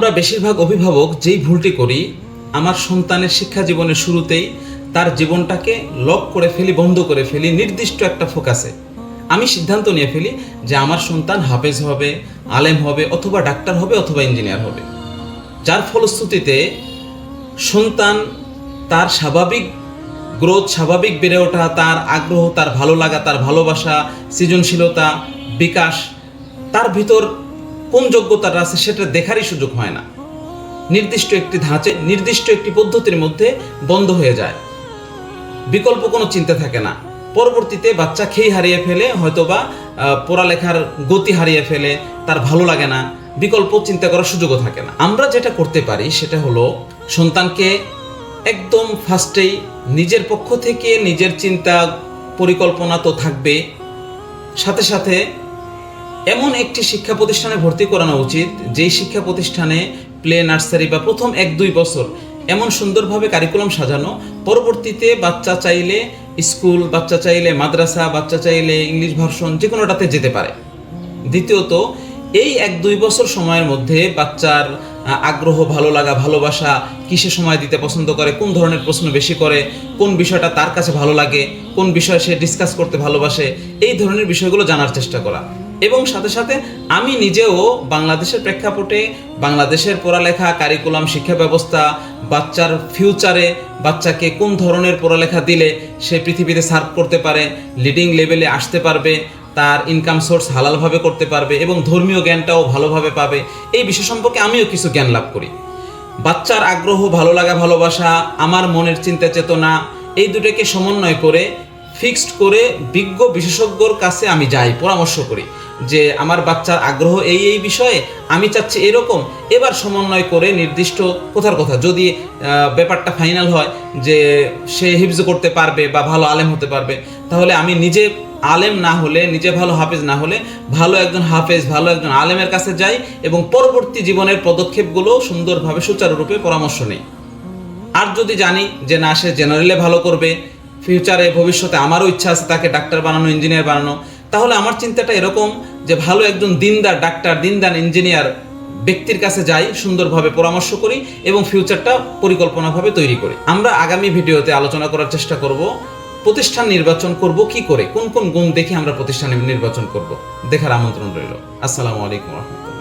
আমরা বেশিরভাগ অভিভাবক যেই ভুলটি করি, আমার সন্তানের শিক্ষা জীবনের শুরুতেই তার জীবনটাকে লক করে ফেলি, বন্ধ করে ফেলি নির্দিষ্ট একটা ফোকাসে। আমি সিদ্ধান্ত নিয়ে ফেলি যে আমার সন্তান হাফেজ হবে, আলেম হবে, অথবা ডাক্তার হবে, অথবা ইঞ্জিনিয়ার হবে। যার ফলশ্রুতিতে সন্তান তার স্বাভাবিক গ্রোথ, স্বাভাবিক বেড়ে ওঠা, তার আগ্রহ, তার ভালো লাগা, তার ভালোবাসা, সৃজনশীলতা, বিকাশ, তার ভিতর কোন যোগ্যতাটা আছে সেটা দেখারই সুযোগ হয় না। নির্দিষ্ট একটি ধাঁচে, নির্দিষ্ট একটি পদ্ধতির মধ্যে বন্ধ হয়ে যায়, বিকল্প কোনো চিন্তা থাকে না। পরবর্তীতে বাচ্চা খেই হারিয়ে ফেলে, হয়তোবা পড়ালেখার গতি হারিয়ে ফেলে, তার ভালো লাগে না, বিকল্প চিন্তা করার সুযোগও থাকে না। আমরা যেটা করতে পারি সেটা হলো সন্তানকে একদম ফার্স্টেই নিজের পক্ষ থেকে নিজের চিন্তা পরিকল্পনা তো থাকবে, সাথে সাথে এমন একটি শিক্ষা প্রতিষ্ঠানে ভর্তি করানো উচিত যেই শিক্ষা প্রতিষ্ঠানে প্লে নার্সারি বা প্রথম 1-2 বছর এমন সুন্দরভাবে কারিকুলাম সাজানো, পরবর্তীতে বাচ্চা চাইলে স্কুল, বাচ্চা চাইলে মাদ্রাসা, বাচ্চা চাইলে ইংলিশ ভার্সন যে কোনোটাতে যেতে পারে। দ্বিতীয়ত, এই 1-2 বছর সময়ের মধ্যে বাচ্চার আগ্রহ, ভালো লাগা, ভালোবাসা, কিসে সময় দিতে পছন্দ করে, কোন ধরনের প্রশ্ন বেশি করে, কোন বিষয়টা তার কাছে ভালো লাগে, কোন বিষয়ে সে ডিসকাস করতে ভালোবাসে, এই ধরনের বিষয়গুলো জানার চেষ্টা করা। এবং সাথে সাথে আমি নিজেও বাংলাদেশের প্রেক্ষাপটে বাংলাদেশের পড়ালেখা, কারিকুলাম, শিক্ষা ব্যবস্থা, বাচ্চার ফিউচারে বাচ্চাকে কোন ধরনের পড়ালেখা দিলে সে পৃথিবীতে সার্ভ করতে পারে, লিডিং লেভেলে আসতে পারবে, তার ইনকাম সোর্স হালালভাবে করতে পারবে এবং ধর্মীয় জ্ঞানটাও ভালোভাবে পাবে, এই বিষয় সম্পর্কে আমিও কিছু জ্ঞান লাভ করি। বাচ্চার আগ্রহ, ভালো লাগা, ভালোবাসা, আমার মনের চিন্তা চেতনা, এই দুটোকে সমন্বয় করে ফিক্সড করে বিজ্ঞ বিশেষজ্ঞর কাছে আমি যাই, পরামর্শ করি যে আমার বাচ্চার আগ্রহ এই বিষয়ে, আমি চাচ্ছি এরকম। এবার সমন্বয় করে নির্দিষ্ট কথার কথা, যদি ব্যাপারটা ফাইনাল হয় যে সে হিফজ করতে পারবে বা ভালো আলেম হতে পারবে, তাহলে আমি নিজে আলেম না হলে, নিজে ভালো হাফেজ না হলে, ভালো একজন হাফেজ, ভালো একজন আলেমের কাছে যাই এবং পরবর্তী জীবনের পদক্ষেপগুলো সুন্দরভাবে সুচারুরূপে পরামর্শ নেই। আর যদি জানি যে না, সে জেনারেলে ভালো করবে, ফিউচারে ভবিষ্যতে আমারও ইচ্ছা আছে তাকে ডাক্তার বানানো, ইঞ্জিনিয়ার বানানো, তাহলে আমার চিন্তাটা এরকম যে ভালো একজন দিনদার ডাক্তার, দিনদার ইঞ্জিনিয়ার ব্যক্তির কাছে যাই, সুন্দরভাবে পরামর্শ করি এবং ফিউচারটা পরিকল্পনাভাবে তৈরি করি। আমরা আগামী ভিডিওতে আলোচনা করার চেষ্টা করব প্রতিষ্ঠান নির্বাচন করব কি করে, কোন কোন গুণ দেখে আমরা প্রতিষ্ঠান নির্বাচন করব, দেখার আমন্ত্রণ রইল। আসসালামু আলাইকুম ওয়া রাহমাতুল্লাহ।